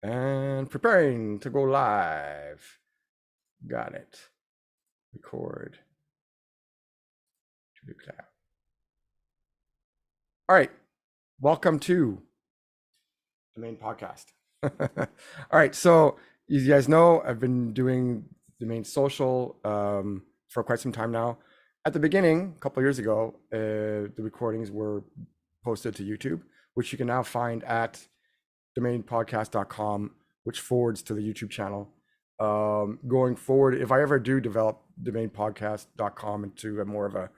And preparing to go live. Got it. Record to the cloud. All right. Welcome to the main podcast. All right. So, you guys know I've been doing the main social for quite some time now. At the beginning, a couple of years ago, the recordings were posted to YouTube, which you can now find at domainpodcast.com, which forwards to the YouTube channel. Going forward, if I ever do develop domainpodcast.com into a more of a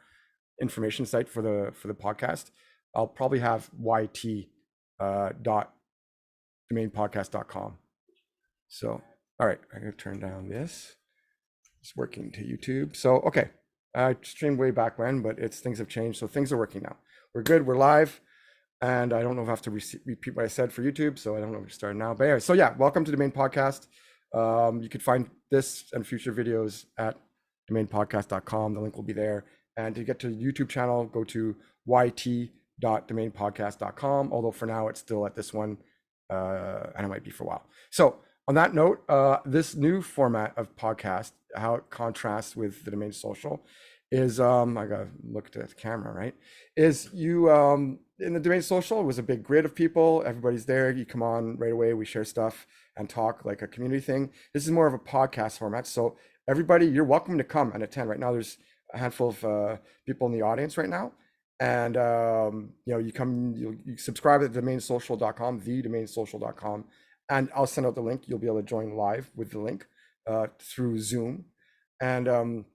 information site for the podcast, I'll probably have yt dot domainpodcast.com. So, all right, I'm gonna turn down this. It's working to YouTube. So, okay, I streamed way back when, but things have changed, so things are working now. We're good. We're live. And I don't know if I have to repeat what I said for YouTube, so I don't know if we're starting now. But anyway, so yeah, welcome to the main podcast. You can find this and future videos at domainpodcast.com. The link will be there. And to get to the YouTube channel, go to yt.domainpodcast.com. Although for now, it's still at this one, and it might be for a while. So on that note, this new format of podcast, how it contrasts with the domain social, is I gotta look at the camera, right? Is you in the domain social, it was a big grid of people, everybody's there, you come on right away, we share stuff and talk like a community thing. This is more of a podcast format, so everybody, you're welcome to come and attend. Right now there's a handful of people in the audience right now, and you come, you subscribe at domainsocial.com, thedomainsocial.com, and I'll send out the link. You'll be able to join live with the link through Zoom, and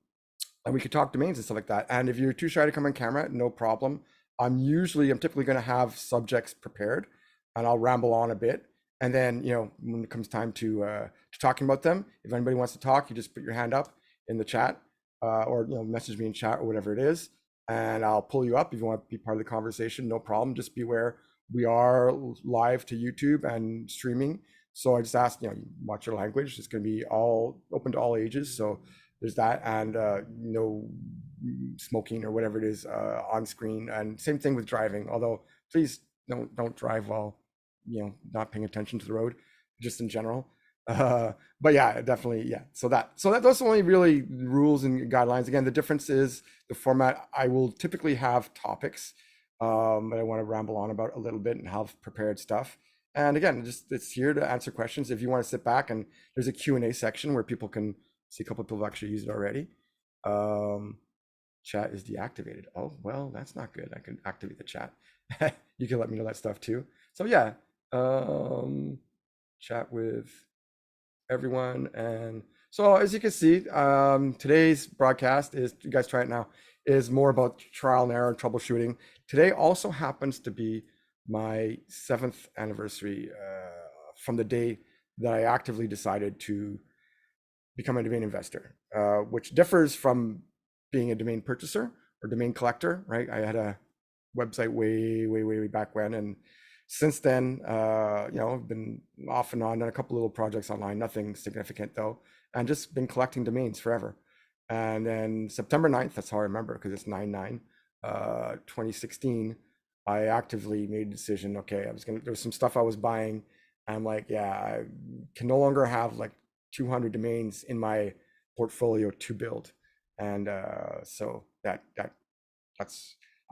we could talk domains and stuff like that. And if you're too shy to come on camera, no problem. I'm typically going to have subjects prepared, and I'll ramble on a bit. And then, when it comes time to talking about them, if anybody wants to talk, you just put your hand up in the chat, or message me in chat or whatever it is, and I'll pull you up if you want to be part of the conversation. No problem. Just beware, we are live to YouTube and streaming, so I just ask, watch your language. It's going to be all open to all ages, so there's that, and no smoking or whatever it is on screen, and same thing with driving, although please don't drive while not paying attention to the road, just in general. But yeah, definitely, yeah. So those are only really rules and guidelines. Again, the difference is the format. I will typically have topics that I want to ramble on about a little bit and have prepared stuff. And again, it's here to answer questions. If you want to sit back, and there's a Q&A section where people can see, a couple of people have actually used it already. Chat is deactivated. Oh, well, that's not good. I can activate the chat. You can let me know that stuff too. So yeah, chat with everyone. And so as you can see, today's broadcast is, you guys try it now, is more about trial and error and troubleshooting. Today also happens to be my 7th anniversary from the day that I actively decided to become a domain investor, which differs from being a domain purchaser or domain collector, right? I had a website way back when, and since then, I've been off and on, done a couple little projects online, nothing significant though, and just been collecting domains forever. And then September 9th, that's how I remember, because it's 9/9, 2016, I actively made a decision. Okay, there was some stuff I was buying. I'm like, yeah, I can no longer have like 200 domains in my portfolio to build. And so that's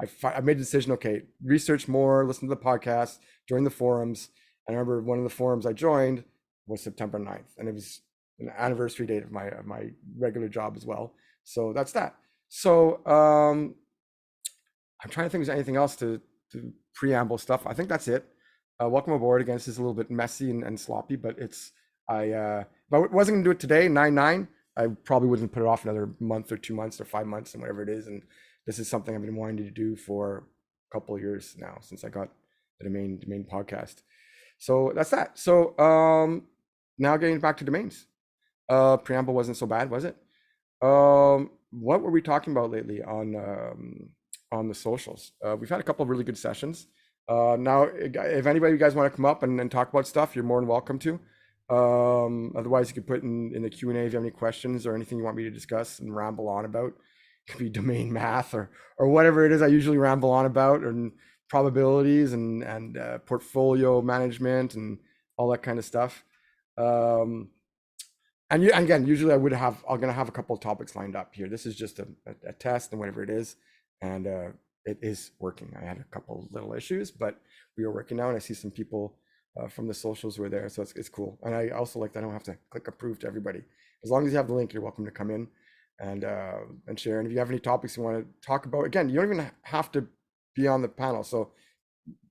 I made a decision. Okay, research more, listen to the podcast, join the forums. I remember one of the forums I joined was September 9th, and it was an anniversary date of my regular job as well. So that's that. So I'm trying to think if there's anything else to preamble stuff. I think that's it. Welcome aboard. Again, this is a little bit messy and sloppy, but if I wasn't gonna do it today, 9/9, I probably wouldn't put it off another month or 2 months or 5 months and whatever it is. And this is something I've been wanting to do for a couple of years now, since I got the domain podcast. So that's that. So now getting back to domains. Preamble wasn't so bad, was it? What were we talking about lately on the socials? We've had a couple of really good sessions. Now, if anybody you guys want to come up and talk about stuff, you're more than welcome to. Otherwise, you could put in the Q&A if you have any questions or anything you want me to discuss and ramble on about. It could be domain math or whatever it is I usually ramble on about, and probabilities and portfolio management and all that kind of stuff. Um, and again, usually I'm gonna have a couple of topics lined up here. This is just a test and whatever it is, and it is working. I had a couple little issues, but we are working now, and I see some people from the socials were there, so it's cool. And I also like that I don't have to click approve to everybody. As long as you have the link, you're welcome to come in and share. And if you have any topics you want to talk about, again, you don't even have to be on the panel. So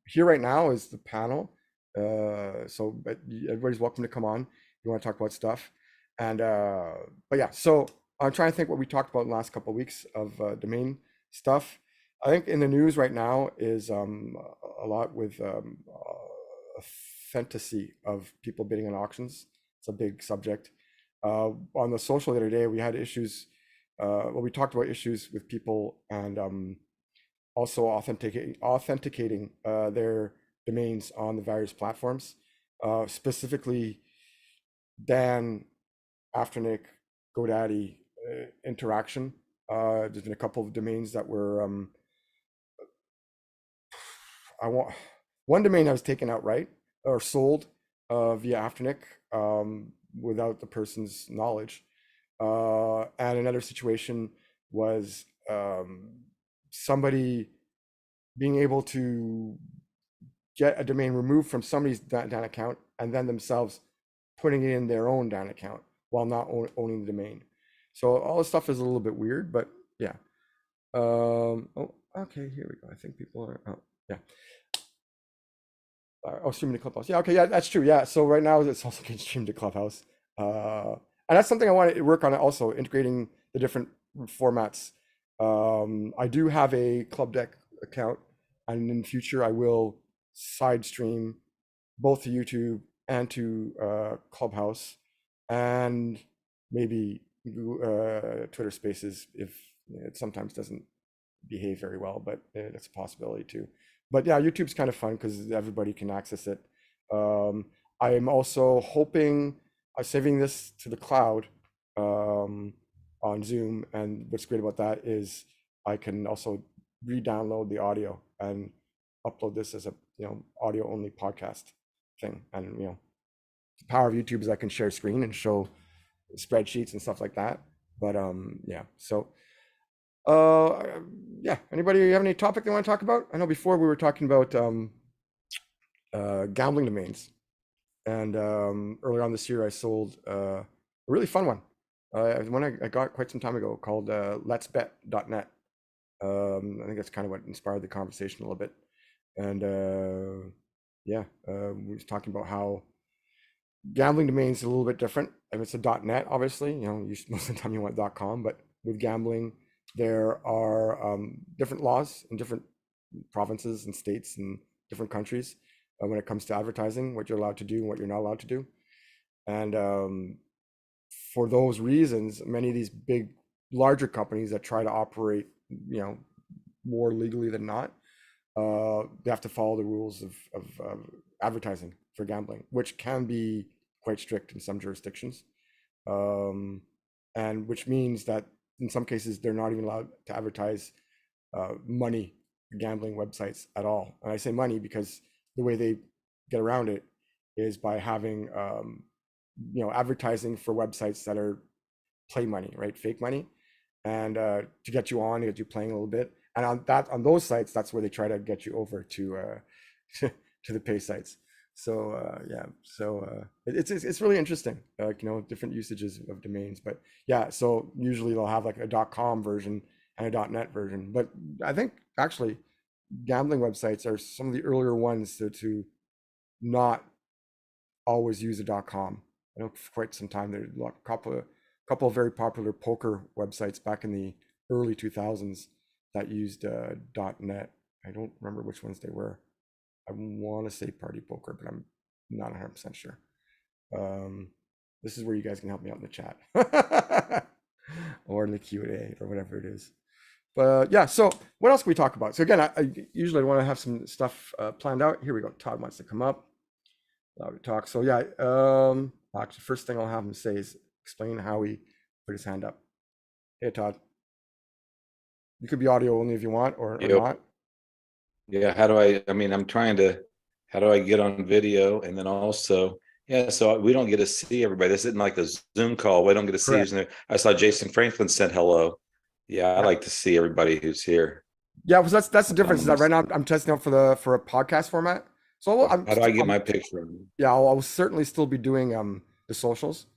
here right now is the panel. But everybody's welcome to come on. You want to talk about stuff. And but yeah, so I'm trying to think what we talked about in the last couple of weeks of domain stuff. I think in the news right now is a lot with authenticity of people bidding on auctions. It's a big subject. On the social the other day, we had issues. We talked about issues with people and also authenticating their domains on the various platforms. Specifically, Dan, Afternic, GoDaddy, Interaction. There's been a couple of domains that were one domain that was taken outright or sold via Afternic without the person's knowledge. And another situation was somebody being able to get a domain removed from somebody's Dan account and then themselves putting it in their own Dan account while not owning the domain. So all this stuff is a little bit weird, but yeah. Oh, okay, here we go. I think people are, oh, yeah. Streaming to Clubhouse. Yeah, okay, yeah, that's true. Yeah, so right now it's also getting streamed to Clubhouse. And that's something I want to work on also, integrating the different formats. I do have a Club Deck account, and in the future I will side stream both to YouTube and to Clubhouse, and maybe Twitter Spaces if it sometimes doesn't behave very well, but that's a possibility too. But yeah, YouTube's kind of fun because everybody can access it. I'm also hoping saving this to the cloud on Zoom, and what's great about that is I can also re-download the audio and upload this as a audio only podcast thing. And the power of YouTube is I can share screen and show spreadsheets and stuff like that. But yeah, so yeah, anybody have any topic they want to talk about? I know before we were talking about gambling domains, and earlier on this year I sold a really fun one, one I got quite some time ago, called letsbet.net. I think that's kind of what inspired the conversation a little bit. And yeah, we was talking about how gambling domains is a little bit different. If it's a .net, obviously, most of the time you want .com, but with gambling, there are different laws in different provinces and states and different countries when it comes to advertising, what you're allowed to do and what you're not allowed to do. And for those reasons, many of these big, larger companies that try to operate, more legally than not, they have to follow the rules of advertising for gambling, which can be quite strict in some jurisdictions, and which means that in some cases they're not even allowed to advertise money gambling websites at all. And I say money because the way they get around it is by having advertising for websites that are play money, right? Fake money, and to get you on, to get you playing a little bit. And on those sites, that's where they try to get you over to to the pay sites. So yeah, so it's really interesting, different usages of domains. But yeah, so usually they'll have like a .com version and a .net version. But I think actually gambling websites are some of the earlier ones to not always use a .com. I know for quite some time there's a couple of very popular poker websites back in the early 2000s that used .net. I don't remember which ones they were. I want to say Party Poker, but I'm not 100% sure. This is where you guys can help me out in the chat or in the Q&A or whatever it is. But yeah, so what else can we talk about? So again, I usually want to have some stuff planned out. Here we go. Todd wants to come up. We talk. So yeah, actually, first thing I'll have him say is explain how he put his hand up. Hey, Todd. You could be audio only if you want, or Yep. not. Yeah, how do I mean, I'm trying to How do I get on video? And then also, yeah, so we don't get to see everybody. This isn't like the Zoom call. We don't get to see who's Correct. in there. I saw Jason Franklin sent hello. Yeah, I Yeah. like to see everybody who's here. Yeah, because that's the difference is that right now Anonymous. I'm testing out for a podcast format. So How do I get my picture? yeah, I'll certainly still be doing the socials.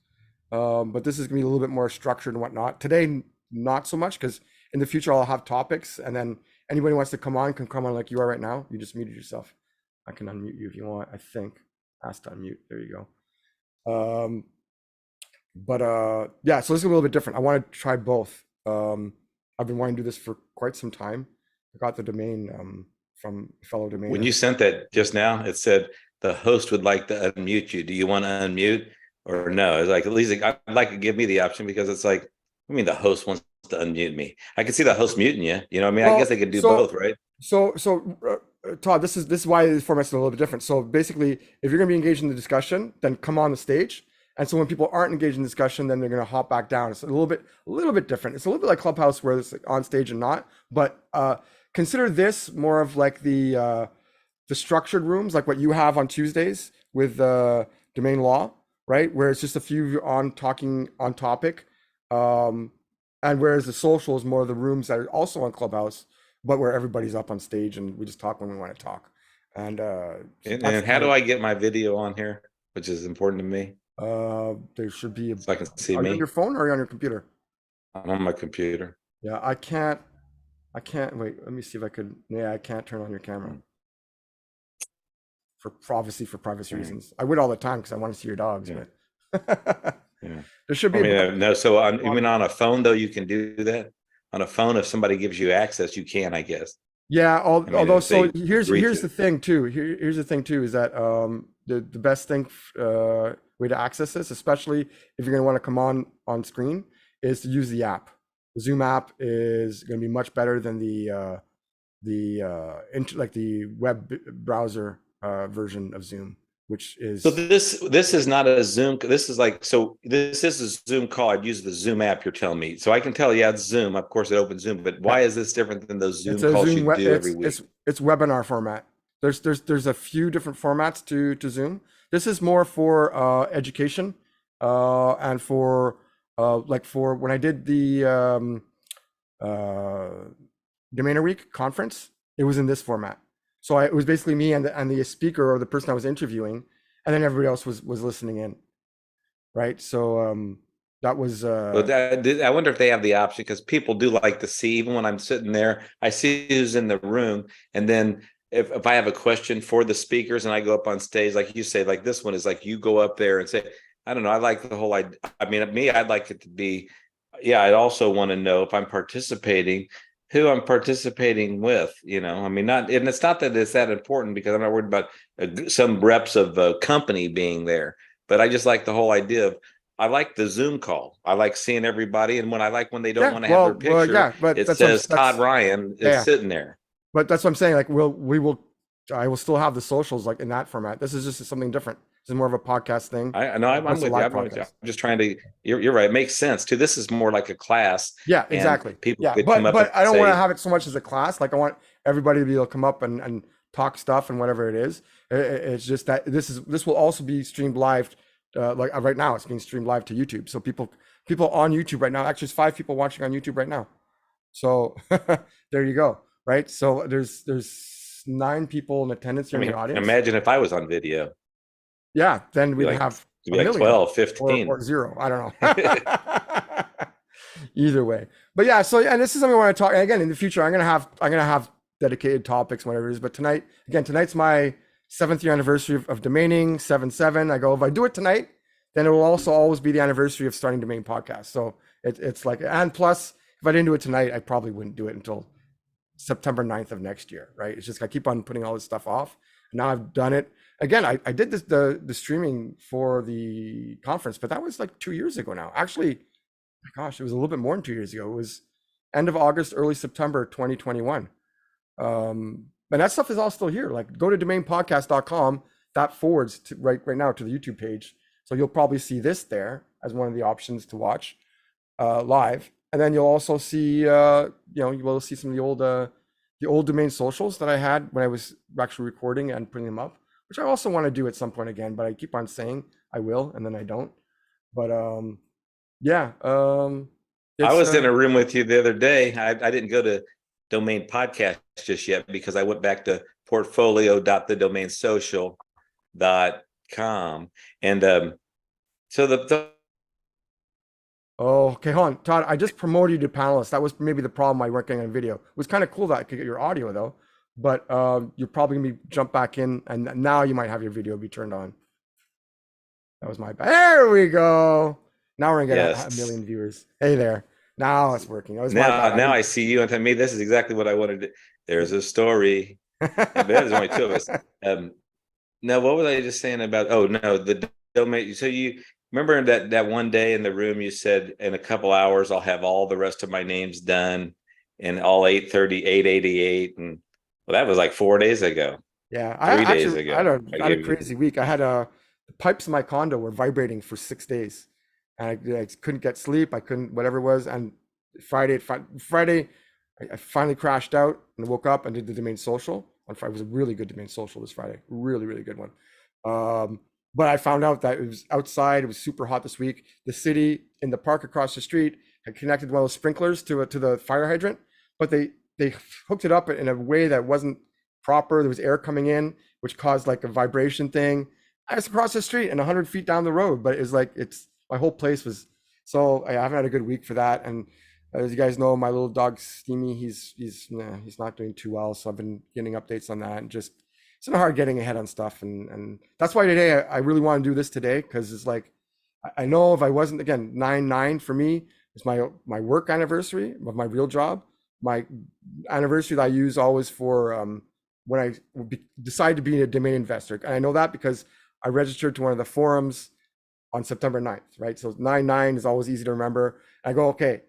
But this is gonna be a little bit more structured and whatnot. Today, not so much because in the future I'll have topics, and then anybody who wants to come on can come on like you are right now. You just muted yourself. I can unmute you if you want. I think ask to unmute. There you go. But yeah, so this is a little bit different. I want to try both. I've been wanting to do this for quite some time. I got the domain from a fellow When domainer. you sent that just now, it said the host would like to unmute you. Do you want to unmute or no? It's like at least I'd like to give me the option because it's like, I mean, the host wants to unmute me. I can see the host muting you. You know, what I mean, I guess Well, they could do both, right? Todd, this is why this format's a little bit different. So basically, if you're going to be engaged in the discussion, then come on the stage. And so when people aren't engaged in discussion, then they're going to hop back down. It's a little bit different. It's a little bit like Clubhouse where it's like on stage and not. But consider this more of like the structured rooms, like what you have on Tuesdays with domain law, right? Where it's just a few on talking on topic. And whereas the social is more of the rooms that are also on Clubhouse, but where everybody's up on stage and we just talk when we want to talk. And that's And how do I get my video on here, which is important to me, there should be so I can see are you on me? your phone or are you on your computer? I'm on my computer. Yeah, I can't wait. Let me see if I could. Yeah, I can't turn on your camera for privacy Yeah. reasons. I would all the time because I want to see your dogs, Yeah. but Yeah. there should I be a mean, button. no. So even on a phone, though, you can do that. On a phone, if somebody gives you access, you can, I guess. Yeah, I mean, although if so they agree here's to. the thing too. Here's the thing too is that the best thing way to access this, especially if you're going to want to come on screen, is to use the app. The Zoom app is going to be much better than like the web browser version of Zoom, which So is this is not a Zoom. This is like, so this is a Zoom call. I'd use the Zoom app. You're telling me, so I can tell. Yeah, it's Zoom. Of course, it opens Zoom. But yeah, why is this different than those it's Zoom a calls Zoom you do every week? it's webinar format. There's a few different formats to Zoom. This is more for education and for like for when I did the uh, Domainer Week conference, it was in this format. So it was basically me and the speaker or the person I was interviewing, and then everybody else was listening in, right? So that was But I wonder if they have the option, because people do like to see, even when I'm sitting there, I see who's in the room. And then if I have a question for the speakers and I go up on stage, like you say, like this one is like you go up there and say, I don't know, I like the whole idea. I mean, me, I'd like it to be, yeah, I'd also want to know if I'm participating, who I'm participating with, you know, I mean, not, and it's not that it's that important because I'm not worried about some reps of a company being there, but I just like the whole idea of, I like the Zoom call. I like seeing everybody. And when they don't yeah, want to have their yeah, picture, but it says Todd that's Ryan yeah, is yeah. sitting there. But that's what I'm saying. Like we will I will still have the socials like in that format. This is just something different. This is more of a podcast thing I know, as I'm opposed to with you. live I'm podcast. just trying to, you're right. It makes sense too. This is more like a class, Yeah, and exactly. people Yeah, could come up and but I don't want to say, have it so much as a class. Like I want everybody to be able to come up and talk stuff and whatever it is. It's just that this will also be streamed live. Like right now, it's being streamed live to YouTube. So people on YouTube right now. Actually, there's 5 people watching on YouTube right now. So there you go. Right. So there's 9 people in attendance I here in mean, the audience. imagine if I was on video, Yeah, then it'd be we'd like, have it'd a be like million 12, 15. or zero. I don't know. Either way. But yeah, so and this is something I want to talk. And again, in the future, I'm gonna have dedicated topics, whatever it is. But tonight's my 7th year anniversary of domaining, 7/7. I go, if I do it tonight, then it will also always be the anniversary of starting Domain Podcast. So it's like, and plus, if I didn't do it tonight, I probably wouldn't do it until September 9th of next year, right? It's just I keep on putting all this stuff off. And now I've done it. Again, I did this the streaming for the conference, but that was like 2 years ago now. Actually, my gosh, it was a little bit more than 2 years ago. It was end of August, early September 2021. And that stuff is all still here. Like go to domainpodcast.com, that forwards to right now to the YouTube page. So you'll probably see this there as one of the options to watch live. And then you'll also see, you will see some of the old domain socials that I had when I was actually recording and putting them up. which I also want to do at some point again, but I keep on saying I will and then I don't. But yeah, I it's was in a room with you the other day. I didn't go to Domain Podcast just yet because I went back to portfolio.thedomainsocial.com. And so the oh, okay, hold on, Todd. I just promoted you to panelist. That was maybe the problem. I weren't getting on video. It was kind of cool that I could get your audio though, but you're probably gonna be jump back in, and now you might have your video be turned on. That was my bad. There we go. Now we're gonna get a yes. million viewers. Hey there. Now it's working. That was my Now bad. now I see you and tell me this is exactly what I wanted to. There's a story. But there's only two of us. No, what was I just saying about? Oh no, the domain. So you remember that one day in the room you said in a couple hours I'll have all the rest of my names done and all 830, 888, and well, that was like 4 days ago, Yeah, 3 days I ago. I had a gave you. crazy week. I had the pipes in my condo were vibrating for 6 days, and I couldn't get sleep. I couldn't whatever it was. And Friday, I finally crashed out and woke up and did the domain social on Friday. It was a really good domain social this Friday, really really good one. Um, but I found out that it was outside. It was super hot this week. The city in the park across the street had connected one of those sprinklers to the fire hydrant, but they hooked it up in a way that wasn't proper. There was air coming in, which caused like a vibration thing. I was across the street and 100 feet down the road, but it was like it's my whole place was. So I haven't had a good week for that. And as you guys know, my little dog Steamy, he's not doing too well. So I've been getting updates on that and just it's been hard getting ahead on stuff. And that's why today I really want to do this today because it's like I know if I wasn't again 9/9 for me is my work anniversary of my real job, my anniversary that I use always for when I decide to be a domain investor. And I know that because I registered to one of the forums on September 9th, right? So 9/9 is always easy to remember. I go, okay,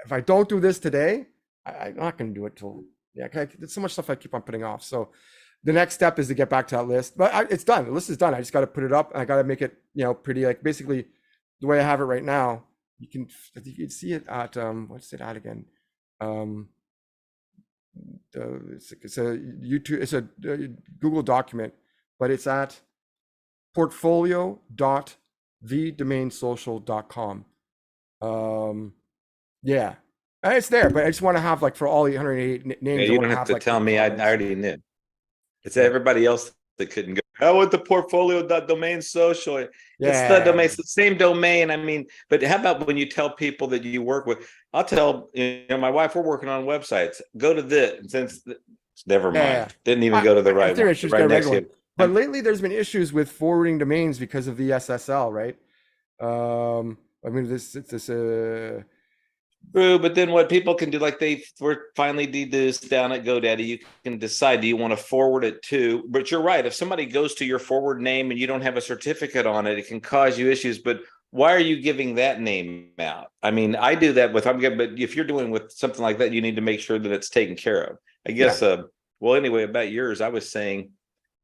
if I don't do this today, I'm not going to do it till, yeah, there's so much stuff I keep on putting off. So the next step is to get back to that list, but it's done. The list is done. I just got to put it up and I got to make it, pretty like basically the way I have it right now. You can see it at, what's it at again? It's a YouTube, it's a Google document, but it's at portfolio.thedomainsocial.com. Yeah, and it's there, but I just want to have like for all 808 Yeah, names, I you want don't to have have to like the tell me. I comments. already knew. It's Yeah, everybody else that couldn't go. I want the portfolio.domain social. It's the yeah, domain, it's the same domain. I mean, but how about when you tell people that you work with? I'll tell my wife we're working on websites. Go to this, and since never yeah. mind, didn't even go to the I right think one. I should just get Right a next regular to one. it. But lately, there's been issues with forwarding domains because of the SSL, right? I mean, this True, but then what people can do, like they were finally deduced down at GoDaddy, you can decide, do you want to forward it to? But you're right. If somebody goes to your forward name and you don't have a certificate on it, it can cause you issues. But why are you giving that name out? I mean, I do that with, but if you're doing with something like that, you need to make sure that it's taken care of. I yeah, guess, well, anyway, about yours, I was saying,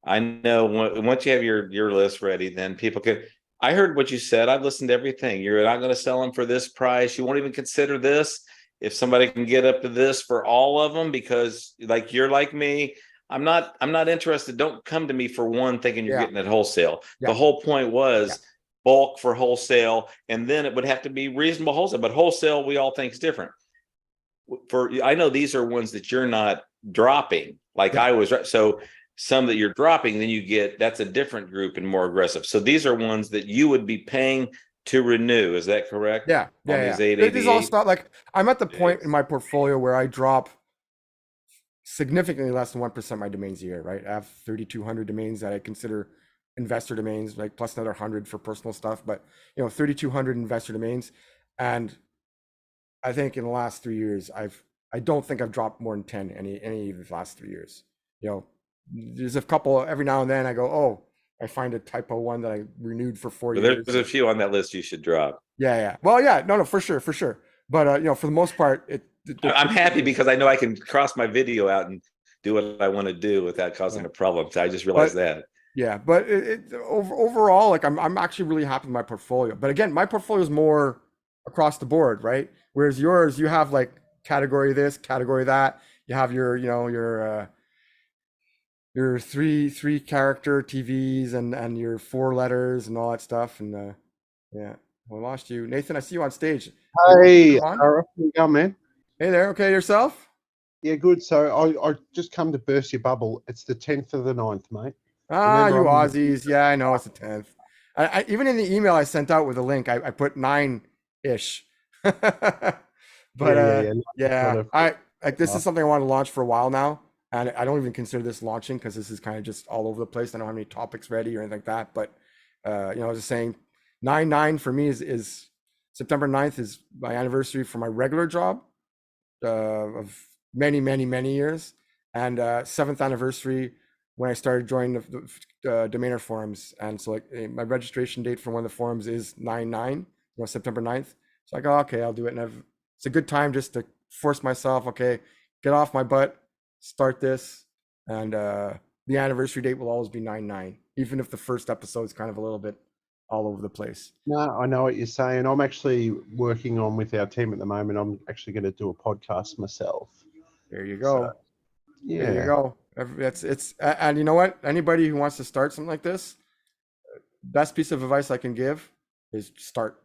I know once you have your list ready, then people can. I heard what you said. I've listened to everything. You're not going to sell them for this price. You won't even consider this if somebody can get up to this for all of them because, like you're like me. I'm not interested. Don't come to me for one thinking you're yeah, getting it wholesale. The yeah, whole point yeah, was bulk for wholesale, and then it would have to be reasonable wholesale. But wholesale, we all think is different. For I know these are ones that you're not dropping like yeah, I was. So some that you're dropping, then you get that's a different group and more aggressive. So these are ones that you would be paying to renew. Is that correct? yeah, On yeah, these yeah. This is all 888? stuff like I'm at the point in Jeez. my portfolio where I drop significantly less than 1% of my domains a year, right? I have 3,200 domains that I consider investor domains, like plus another 100 for personal stuff, but 3,200 investor domains. And I think in the last 3 years, I don't think I've dropped more than 10 any of the last 3 years. You know, there's a couple every now and then I go, oh, I find a typo one that I renewed for four So years. there's a few on that list you should drop. Yeah, yeah. Well, yeah, no, for sure, for sure. But for the most part, I'm happy because I know I can cross my video out and do what I want to do without causing yeah. a problem. So I just realized But that. yeah, but overall, like I'm actually really happy with my portfolio. But again, my portfolio is more across the board, right? Whereas yours, you have like category this, category that. You have your your three character TVs and your 4 letters and all that stuff. And yeah, we lost you, Nathan. I see you on stage. Hey, Come on. Ara, how you going, man? Hey there. Okay, yourself? Yeah, good. So I just come to burst your bubble. It's the 10th of the 9th, mate. Ah, Remember, you I'm in the Aussies. Yeah, I know it's the 10th. Even in the email I sent out with the link, I put 9-ish. But yeah. Not yeah, a I like this is uh, something I want to launch for a while now, and I don't even consider this launching because this is kind of just all over the place. I don't have any topics ready or anything like that. But I was just saying, 9/9 for me is September 9th is my anniversary for my regular job of many years, and 7th anniversary when I started joining the Domainer forums. And so like my registration date for one of the forums is 9/9, September 9th. So I go, okay, I'll do it. And it's a good time just to force myself, okay, get off my butt, start this. And the anniversary date will always be 9/9, even if the first episode is kind of a little bit all over the place. No, I know what you're saying. I'm actually working on with our team at the moment. I'm actually going to do a podcast myself. There you So, go. There you yeah. go. And you know what? Anybody who wants to start something like this, best piece of advice I can give is start.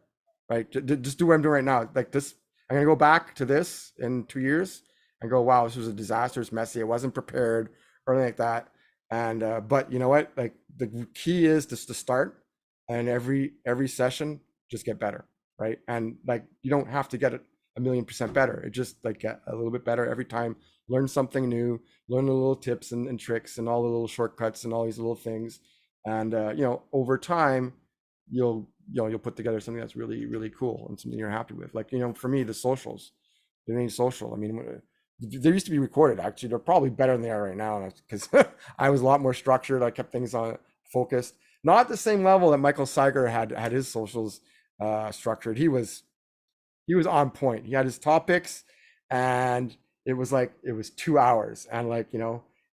Right? Just do what I'm doing right now. Like this, I'm gonna go back to this in 2 years and go, wow, this was a disaster. It's messy. I wasn't prepared or anything like that. And but you know what? Like the key is just to start, and every session just get better, right? And like you don't have to get it 1,000,000% better. It just like get a little bit better every time. Learn something new, learn the little tips and tricks and all the little shortcuts and all these little things. And over time, you'll put together something that's really cool and something you're happy with. Like for me, the socials, doing social. I mean, they used to be recorded. Actually, they're probably better than they are right now because I was a lot more structured. I kept things on focused. Not at the same level that Michael Seiger had his socials structured. He was on point. He had his topics, and it was 2 hours. And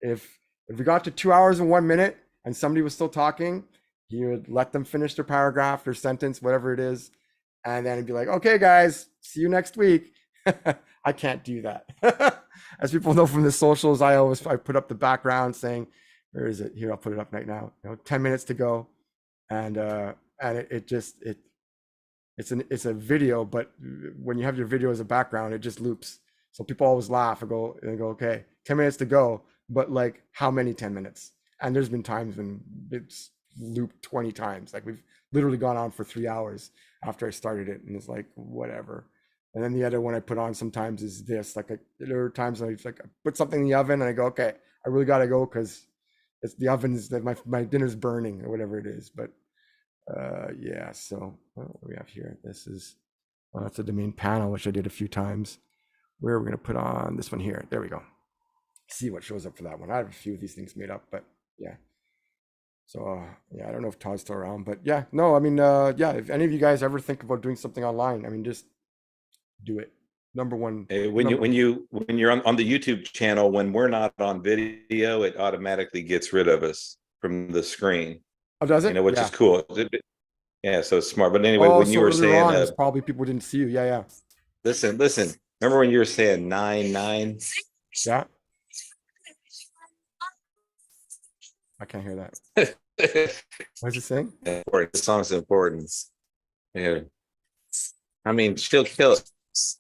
if we got to 2 hours and 1 minute and somebody was still talking, he would let them finish their paragraph, their sentence, whatever it is, and then he'd be like, "Okay, guys, see you next week." I can't do that. As people know from the socials, I put up the background saying, "Where is it? Here, I'll put it up right now. 10 minutes to go," and it's a video, but when you have your video as a background, it just loops. So people always laugh and go, okay, 10 minutes to go, but like how many 10 minutes? And there's been times when it's looped 20 times. Like we've literally gone on for 3 hours after I started it, and it's like whatever. And then the other one I put on sometimes is this. There are times when I put something in the oven and I go, okay, I really gotta go because it's the oven's that my dinner's burning or whatever it is. But yeah, so what do we have here? That's a domain panel, which I did a few times. Where are we going to put on this one here? There we go. See what shows up for that one. I have a few of these things made up, but yeah. So yeah, I don't know if Todd's still around, but yeah, no, I mean, yeah, if any of you guys ever think about doing something online, I mean, just do it. Number one. When you're on the YouTube channel, when we're not on video, it automatically gets rid of us from the screen. Oh, does it? Which Yeah. is cool. Yeah, so it's smart. But anyway, Oh, when so you were earlier saying, on, it's probably people didn't see you. Yeah. listen. Remember when you were saying 9/9? Yeah. I can't hear that. What is it saying? Important. The song's important. Yeah. I mean, she'll kill it.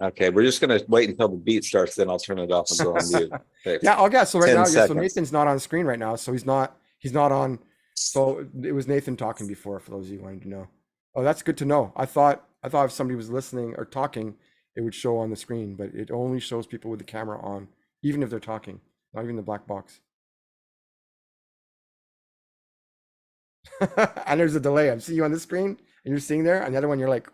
Okay, we're just gonna wait until the beat starts, then I'll turn it off and go on mute. Okay. Yeah, okay. So right 10 now, yeah, so seconds. Nathan's not on screen right now, so he's not on. So it was Nathan talking before, for those of you who wanted to know. Oh, that's good to know. I thought if somebody was listening or talking, it would show on the screen, but it only shows people with the camera on, even if they're talking, not even the black box. And there's a delay. I'm seeing you on the screen, and you're seeing there, and the other one, you're like,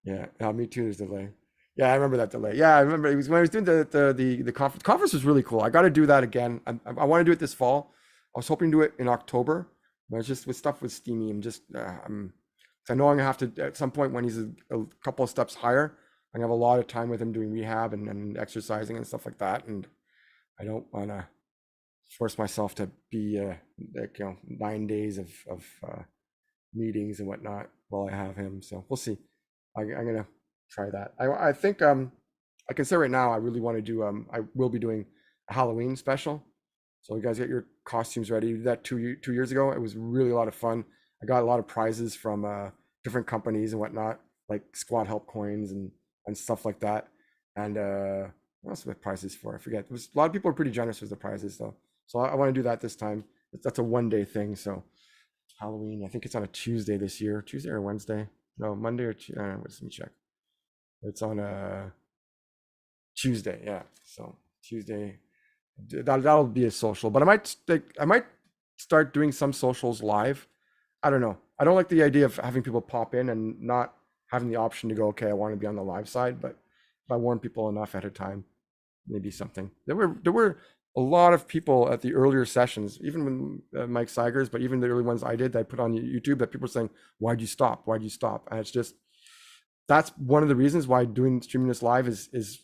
yeah, me too. There's a delay. Yeah, I remember that delay. Yeah, I remember it was when I was doing the conference. Conference was really cool. I got to do that again. I want to do it this fall. I was hoping to do it in October, but it's just with stuff with Steamy. I know I'm gonna have to at some point when he's a couple of steps higher. I'm gonna have a lot of time with him doing rehab and exercising and stuff like that. And I don't want to force myself to be 9 days of meetings and whatnot while I have him. So we'll see. I'm gonna try that. I think I can say right now I really want to do I will be doing Halloween special. So you guys get your costumes ready. We did that 2 years ago. It was really a lot of fun. I got a lot of prizes from different companies and whatnot, like squad help coins and stuff like that. And what else were the prizes for? I forget. It was a lot of people were pretty generous with the prizes though. So I want to do that this time. That's a 1 day thing. So Halloween, I think it's on a Tuesday this year. Tuesday or Wednesday? No, Monday or Tuesday. Let me check. It's on a Tuesday, yeah. So Tuesday, that'll be a social. But I might start doing some socials live. I don't know. I don't like the idea of having people pop in and not having the option to go, okay, I want to be on the live side. But if I warn people enough at a time, maybe something. There were a lot of people at the earlier sessions, even when Mike Seigers, but even the early ones I did that I put on YouTube, that people were saying, "Why'd you stop? Why'd you stop?" And it's just that's one of the reasons why doing streaming this live is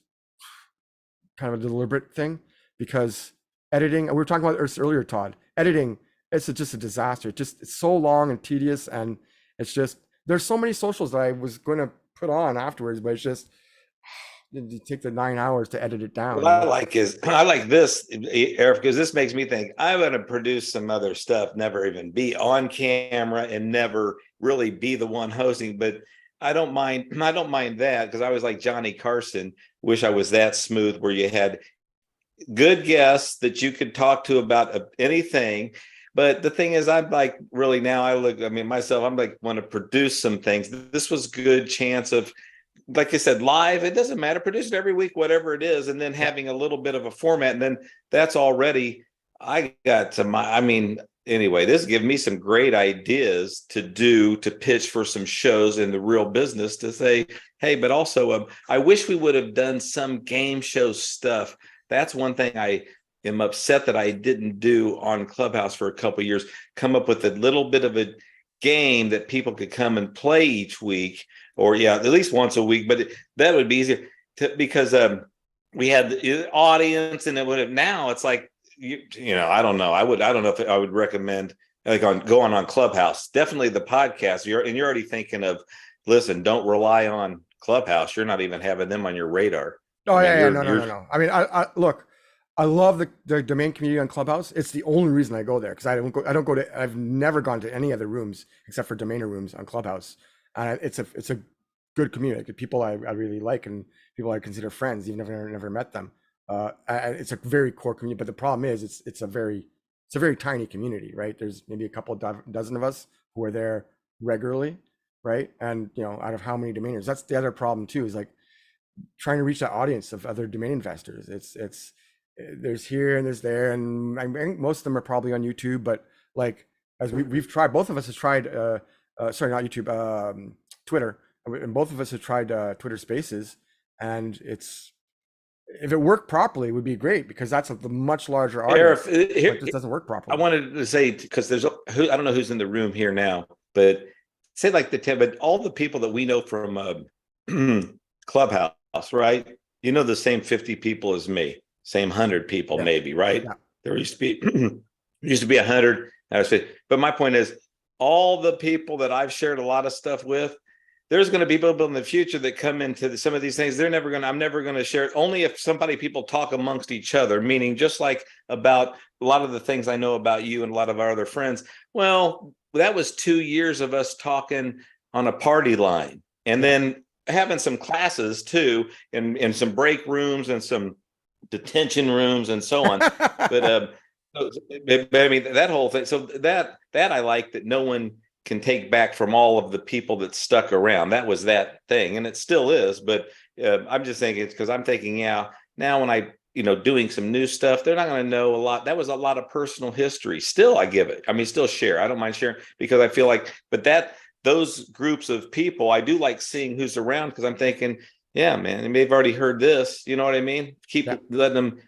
kind of a deliberate thing, because editing, and we were talking about this earlier, Todd, editing, just a disaster. It's so long and tedious, and it's just there's so many socials that I was going to put on afterwards, but it's just you take the 9 hours to edit it down. What I like is I like this, Eric, because this makes me think I'm going to produce some other stuff, never even be on camera and never really be the one hosting. But I don't mind that, because I was like Johnny Carson. Wish I was that smooth, where you had good guests that you could talk to about anything. But the thing is, I'm like, really now myself, I'm like, want to produce some things. This was good chance of, like I said, live. It doesn't matter. Produce it every week, whatever it is, and then having a little bit of a format, and then that's already. I got to anyway. This gives me some great ideas to pitch for some shows in the real business. To say, hey, but also, I wish we would have done some game show stuff. That's one thing I am upset that I didn't do on Clubhouse for a couple of years. Come up with a little bit of a game that people could come and play each week, or at least once a week. But that would be easier because we had the audience, and it would have. Now it's like I don't know. I don't know if I would recommend going on Clubhouse. Definitely the podcast. You're already thinking of, listen, don't rely on Clubhouse. You're not even having them on your radar. Oh, no. I mean, I look, I love the domain community on Clubhouse. It's the only reason I go there, because I've never gone to any other rooms except for domainer rooms on Clubhouse. And it's a good community, people I really like, and people I consider friends, even if I've never met them. It's a very core community, but the problem is it's a very tiny community, right? There's maybe a couple dozen of us who are there regularly, right? And out of how many domainers? That's the other problem too, is like trying to reach that audience of other domain investors. It's there's here and there's there, and I think most of them are probably on YouTube, but like as we've tried, both of us have tried sorry, not YouTube, Twitter, and both of us have tried Twitter Spaces, and if it worked properly, it would be great, because that's a much larger audience. But it just doesn't work properly. I wanted to say, because I don't know who's in the room here now, but say like but all the people that we know from Clubhouse, right? The same 50 people as me, same 100 people, maybe, right? Yeah. There used to be 100. But my point is, all the people that I've shared a lot of stuff with, there's going to be people in the future that come into some of these things. I'm never going to share it, only if people talk amongst each other, meaning just like about a lot of the things I know about you and a lot of our other friends. Well, that was 2 years of us talking on a party line, and then having some classes too, in some break rooms and some detention rooms and so on. But I mean, that whole thing. So that I like, that no one can take back from all of the people that stuck around. That was that thing, and it still is. But I'm just thinking, it's because I'm thinking, now when I doing some new stuff, they're not going to know a lot. That was a lot of personal history. Still, I give it. I mean, still share. I don't mind sharing, because I feel like, but those groups of people, I do like seeing who's around, because I'm thinking, yeah, man, they've already heard this. You know what I mean? Keep letting them,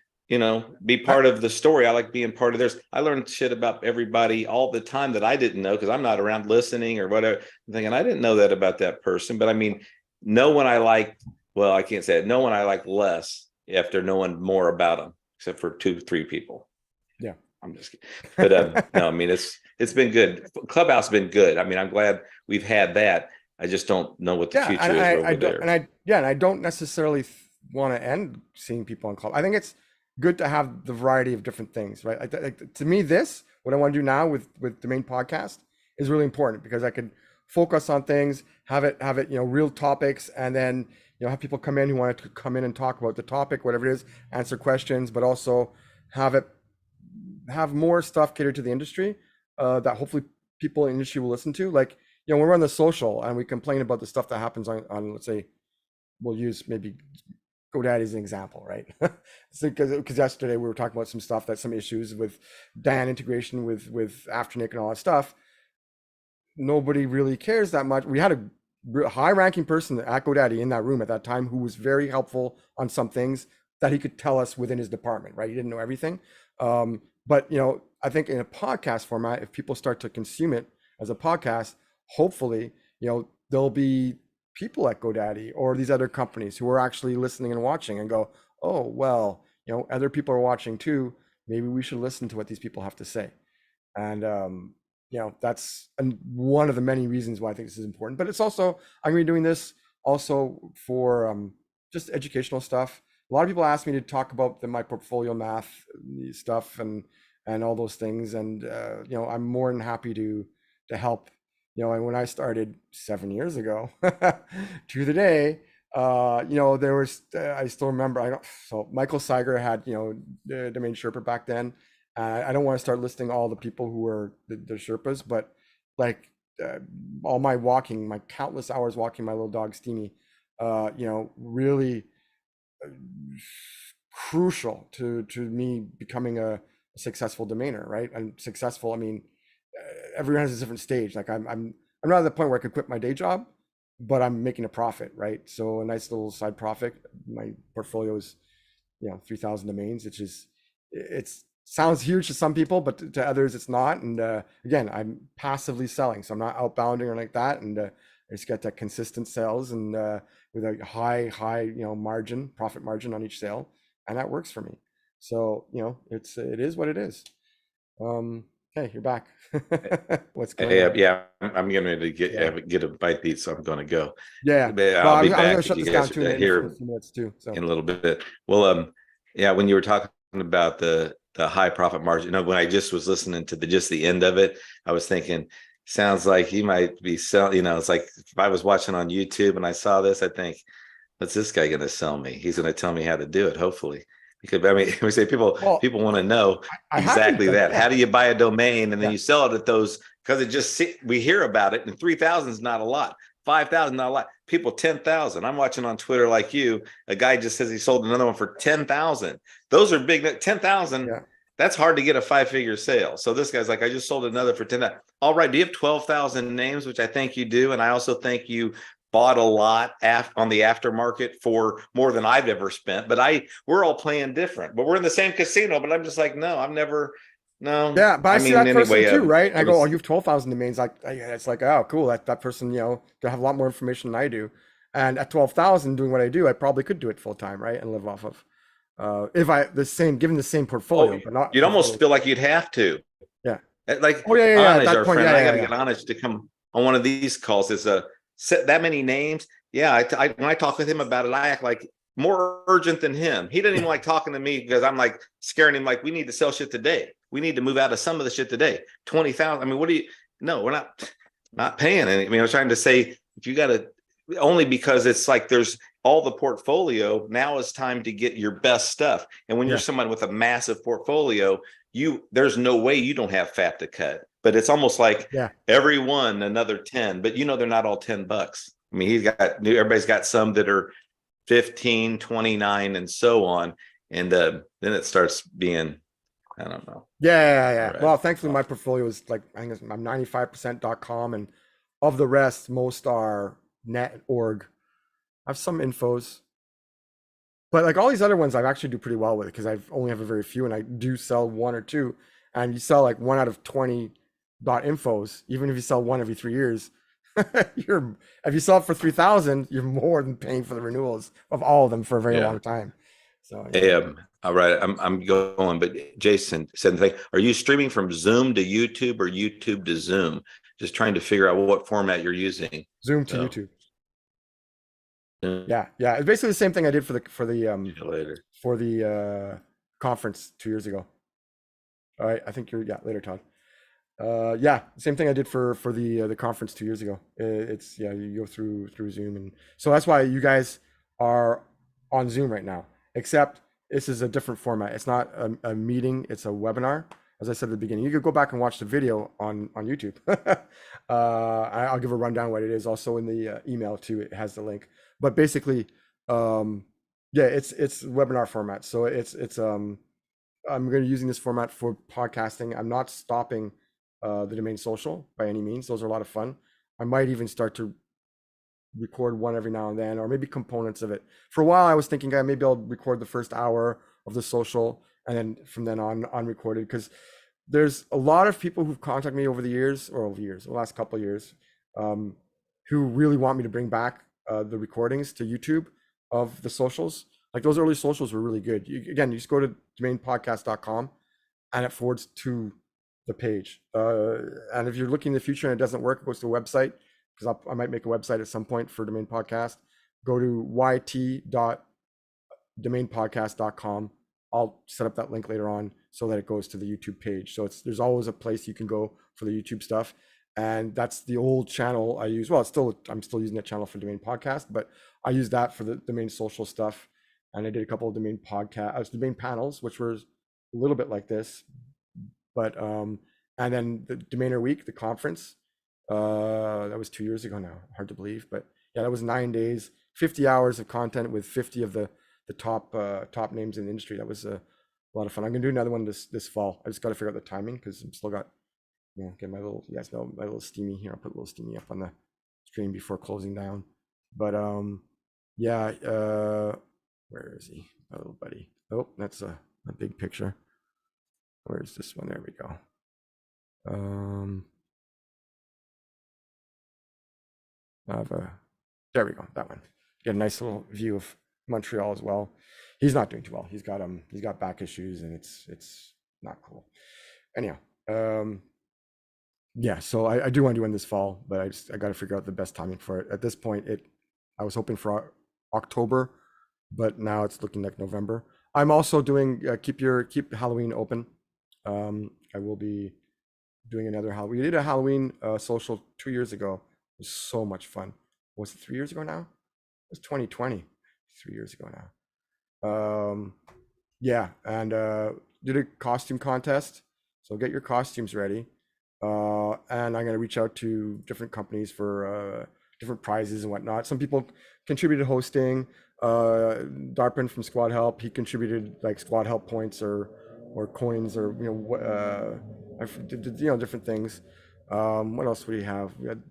be part of the story. I like being part of theirs. I learned shit about everybody all the time that I didn't know, because I'm not around listening or whatever. I'm thinking, I didn't know that about that person. But I mean, no one I like, well, I can't say it. No one I like less after knowing more about them, except for 2-3 people. Yeah. I'm just kidding. But no, I mean, it's been good. Clubhouse has been good. I mean, I'm glad we've had that. I just don't know what the future is over there. And I don't necessarily want to end seeing people on Club. I think good to have the variety of different things, right? Like to me, what I want to do now with Domain Podcast is really important because I could focus on things, have it, real topics, and then have people come in who want to come in and talk about the topic, whatever it is, answer questions, but also have more stuff catered to the industry that hopefully people in the industry will listen to. Like, when we're on the social and we complain about the stuff that happens on let's say, we'll use maybe GoDaddy as an example, right? So because yesterday we were talking about some issues with DAN integration with Afternic and all that stuff. Nobody really cares that much. We had a high-ranking person at GoDaddy in that room at that time who was very helpful on some things that he could tell us within his department, right? He didn't know everything. But I think in a podcast format, if people start to consume it as a podcast, hopefully, there'll be people at GoDaddy or these other companies who are actually listening and watching and go, oh, well, other people are watching too. Maybe we should listen to what these people have to say. And, that's one of the many reasons why I think this is important. But it's also, I'm going to be doing this also for just educational stuff. A lot of people ask me to talk about my portfolio math stuff and all those things. And, I'm more than happy to help. And when I started 7 years ago to the day, there was, I still remember, so Michael Seiger had, the Domain Sherpa back then. I don't want to start listing all the people who were the Sherpas, but like all my countless hours walking my little dog Steamy, really crucial to me becoming a successful domainer, right? And successful, I mean, everyone has a different stage. Like I'm not at the point where I could quit my day job, but I'm making a profit, right? So a nice little side profit. My portfolio is, 3,000 domains, which is, sounds huge to some people, but to others it's not. And again, I'm passively selling, so I'm not outbounding or like that. And I just get that consistent sales and with a high, profit margin on each sale, and that works for me. So it is what it is. Hey, you're back. What's going on? Yeah, I'm getting ready to get a bite to eat, so I'm going to go. Yeah, I'll be I'm back gonna shut this down too in a few minutes too. So in a little bit. Well, yeah, when you were talking about the high profit margin, when I just was listening to the end of it, I was thinking, sounds like he might be selling. It's like if I was watching on YouTube and I saw this, I think, what's this guy going to sell me? He's going to tell me how to do it, hopefully. Because we say people want to know exactly that. How do you buy a domain and then you sell it at those? Because we hear about it, and 3,000 is not a lot. 5,000 not a lot. People 10,000. I'm watching on Twitter like you. A guy just says he sold another one for 10,000. Those are big. 10,000. Yeah. That's hard to get a 5-figure sale. So this guy's like, I just sold another for 10,000. All right. Do you have 12,000 names, which I think you do, and I also think you bought a lot on the aftermarket for more than I've ever spent. But we're all playing different. But we're in the same casino. But I'm just like, no, I've never. No. Yeah, but I see that person too, right? And I go, oh, you have 12,000 domains. Like, it's like, oh, cool. That person, they have a lot more information than I do. And at 12,000, doing what I do, I probably could do it full time, right, and live off of. Given the same portfolio, but not. You'd almost feel like you'd have to. Yeah. Like, Anij, our friend. I got to get Anij to come on one of these calls. Is set that many names. Yeah, when I talk with him about it, I act like more urgent than him. He doesn't even like talking to me because I'm like scaring him. Like, we need to sell shit today. We need to move out of some of the shit today. 20,000. I mean, no, we're not paying any. I mean, I was trying to say, if you got to, only because it's like there's all the portfolio. Now is time to get your best stuff. And when you're someone with a massive portfolio, there's no way you don't have fat to cut. But it's almost like every one another 10. But they're not all $10. I mean, everybody's got some that are 15, 29, and so on. And then it starts being, I don't know. Yeah. Right. Well, thankfully, my portfolio is like, I think I'm 95% .com, and of the rest, most are net org. I have some infos, but like all these other ones, I actually do pretty well with it because I only have a very few, and I do sell one or two. And you sell like 1 out of 20 .infos, even if you sell one every 3 years. If you sell it for 3,000, you're more than paying for the renewals of all of them for a very long time. So all right, I'm going, but Jason said the thing. Are you streaming from Zoom to YouTube or YouTube to Zoom? Just trying to figure out what format you're using. Zoom to YouTube. Yeah. It's basically the same thing I did for the conference 2 years ago. All right, I think you're later, Todd. Yeah, same thing I did for the conference 2 years ago. It's you go through Zoom, and so that's why you guys are on Zoom right now. Except this is a different format. It's not a meeting; it's a webinar. As I said at the beginning, you could go back and watch the video on YouTube. I'll give a rundown what it is. Also in the email too, it has the link. But basically, yeah, it's webinar format. So I'm going to be using this format for podcasting. I'm not stopping the Domain Social by any means. Those are a lot of fun. I might even start to record one every now and then, or maybe components of it. For a while, I was thinking maybe I'll record the first hour of the social, and then from then on unrecorded, because there's a lot of people who've contacted me over the last couple of years, who really want me to bring back the recordings to YouTube of the socials. Like those early socials were really good. You just go to domainpodcast.com and it forwards to the page. And if you're looking in the future and it doesn't work, it goes to a website, because I might make a website at some point for Domain Podcast. Go to yt.domainpodcast.com. I'll set up that link later on so that it goes to the YouTube page. So there's always a place you can go for the YouTube stuff. And that's the old channel I use. Well, I'm still using that channel for Domain Podcast, but I use that for the Domain Social stuff. And I did a couple of Domain panels, which were a little bit like this. But and then the Domainer Week, the conference, that was 2 years ago now. Hard to believe, but yeah, that was 9 days, 50 hours of content with 50 of the top names in the industry. That was a lot of fun. I'm gonna do another one this fall. I just got to figure out the timing, because I'm still got, get my little, you guys know, my little Steamy here. I'll put a little Steamy up on the screen before closing down. But yeah, where is he, my little buddy? Oh, that's a big picture. Where's this one? There we go. There we go. That one. Get a nice little view of Montreal as well. He's not doing too well. He's got back issues, and it's not cool. Anyhow, yeah. So I do want to do one this fall, but I got to figure out the best timing for it. At this point, I was hoping for October, but now it's looking like November. I'm also doing keep Halloween open. I will be doing another Halloween. We did a Halloween social 2 years ago. It was so much fun. Was it 3 years ago now? It was 2020. 3 years ago now. Yeah, and did a costume contest. So get your costumes ready. And I'm gonna reach out to different companies for different prizes and whatnot. Some people contributed hosting. Darpin from Squad Help, he contributed like Squad Help points or coins, or different things. What else would he have? We had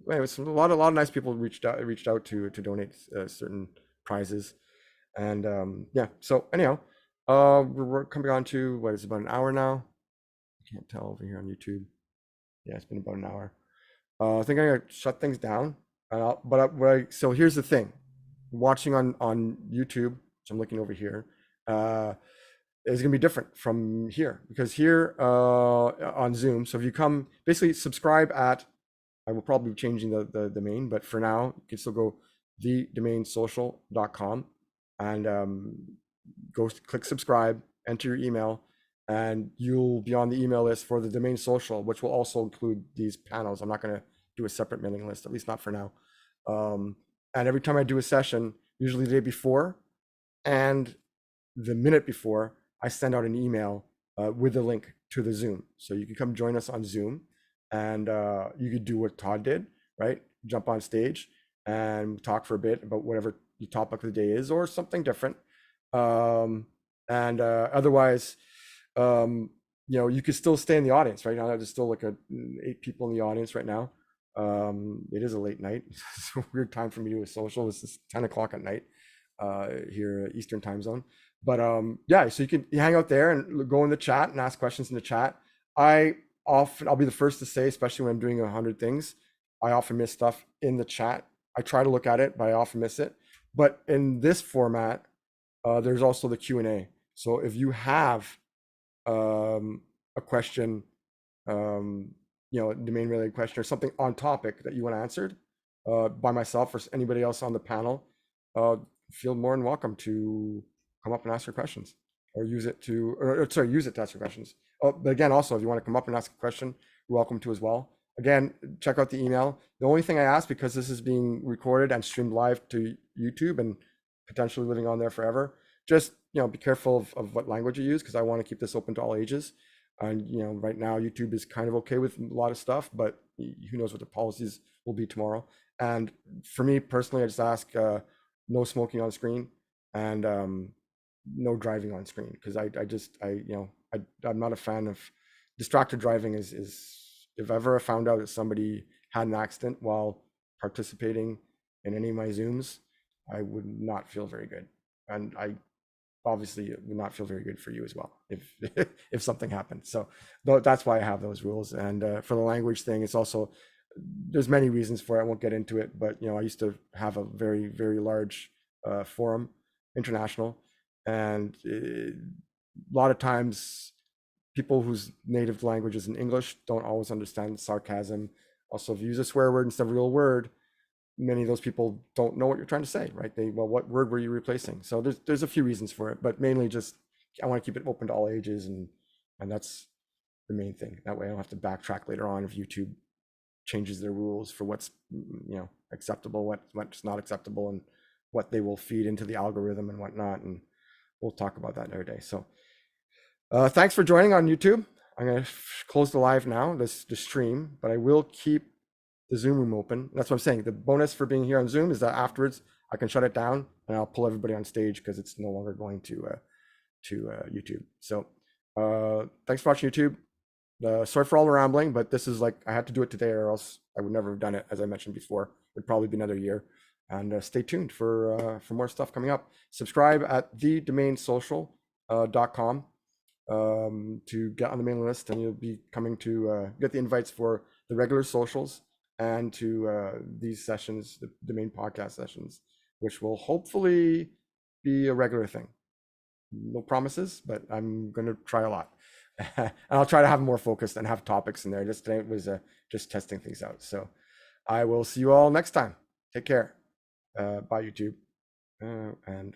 a lot of nice people reached out to donate certain prizes, and yeah. So anyhow, we're coming on to what is about an hour now. I can't tell over here on YouTube. Yeah, it's been about an hour. I think I'm gonna shut things down. So here's the thing: watching on YouTube, which I'm looking over here, is going to be different from here, because here on Zoom. So if you come, basically subscribe at, I will probably be changing the domain, but for now you can still go thedomainsocial.com and go click subscribe, enter your email, and you'll be on the email list for the Domain Social, which will also include these panels. I'm not going to do a separate mailing list, at least not for now. And every time I do a session, usually the day before and the minute before, I send out an email with a link to the Zoom. So you can come join us on Zoom, and you could do what Todd did, right? Jump on stage and talk for a bit about whatever the topic of the day is, or something different. Otherwise, you could still stay in the audience. Right now, there's still like 8 people in the audience right now. It is a late night. It's a weird time for me to do a social. This is 10 o'clock at night here Eastern time zone. But yeah, so you can hang out there and go in the chat and ask questions in the chat. I'll be the first to say, especially when I'm doing 100 things, I often miss stuff in the chat. I try to look at it, but I often miss it. But in this format, there's also the Q&A. So if you have a question, domain related question or something on topic that you want answered by myself or anybody else on the panel, feel more than welcome to come up and ask your questions. or use it to, use it to ask your questions. Oh, but again, also, if you want to come up and ask a question, you're welcome to as well. Again, check out the email. The only thing I ask, because this is being recorded and streamed live to YouTube and potentially living on there forever, just, be careful of what language you use, because I want to keep this open to all ages. And, right now YouTube is kind of okay with a lot of stuff, but who knows what the policies will be tomorrow. And for me personally, I just ask no smoking on screen and no driving on screen, because I'm not a fan of distracted driving. Is if ever I found out that somebody had an accident while participating in any of my Zooms, I would not feel very good. And I obviously it would not feel very good for you as well if if something happened. So that's why I have those rules. And for the language thing, it's also, there's many reasons for it. I won't get into it, but I used to have a very, very large forum, international, and a lot of times people whose native language is in English don't always understand sarcasm. Also, if you use a swear word instead of a real word, many of those people don't know what you're trying to say, right? Well, what word were you replacing? So there's a few reasons for it, but mainly just I want to keep it open to all ages, and that's the main thing. That way I don't have to backtrack later on if YouTube changes their rules for what's acceptable, what's not acceptable, and what they will feed into the algorithm and whatnot. And we'll talk about that another day. So thanks for joining on YouTube. I'm going to close the live now, the stream, but I will keep the Zoom room open. That's what I'm saying. The bonus for being here on Zoom is that afterwards I can shut it down and I'll pull everybody on stage, because it's no longer going to YouTube. So thanks for watching YouTube. Sorry for all the rambling, but this is like, I had to do it today or else I would never have done it. As I mentioned before, it would probably be another year. And stay tuned for more stuff coming up. Subscribe at thedomainsocial.com to get on the mailing list, and you'll be coming to get the invites for the regular socials and to these sessions, the main podcast sessions, which will hopefully be a regular thing. No promises, but I'm going to try a lot. And I'll try to have more focused and have topics in there. Just today was just testing things out. So I will see you all next time. Take care. Bye, YouTube. And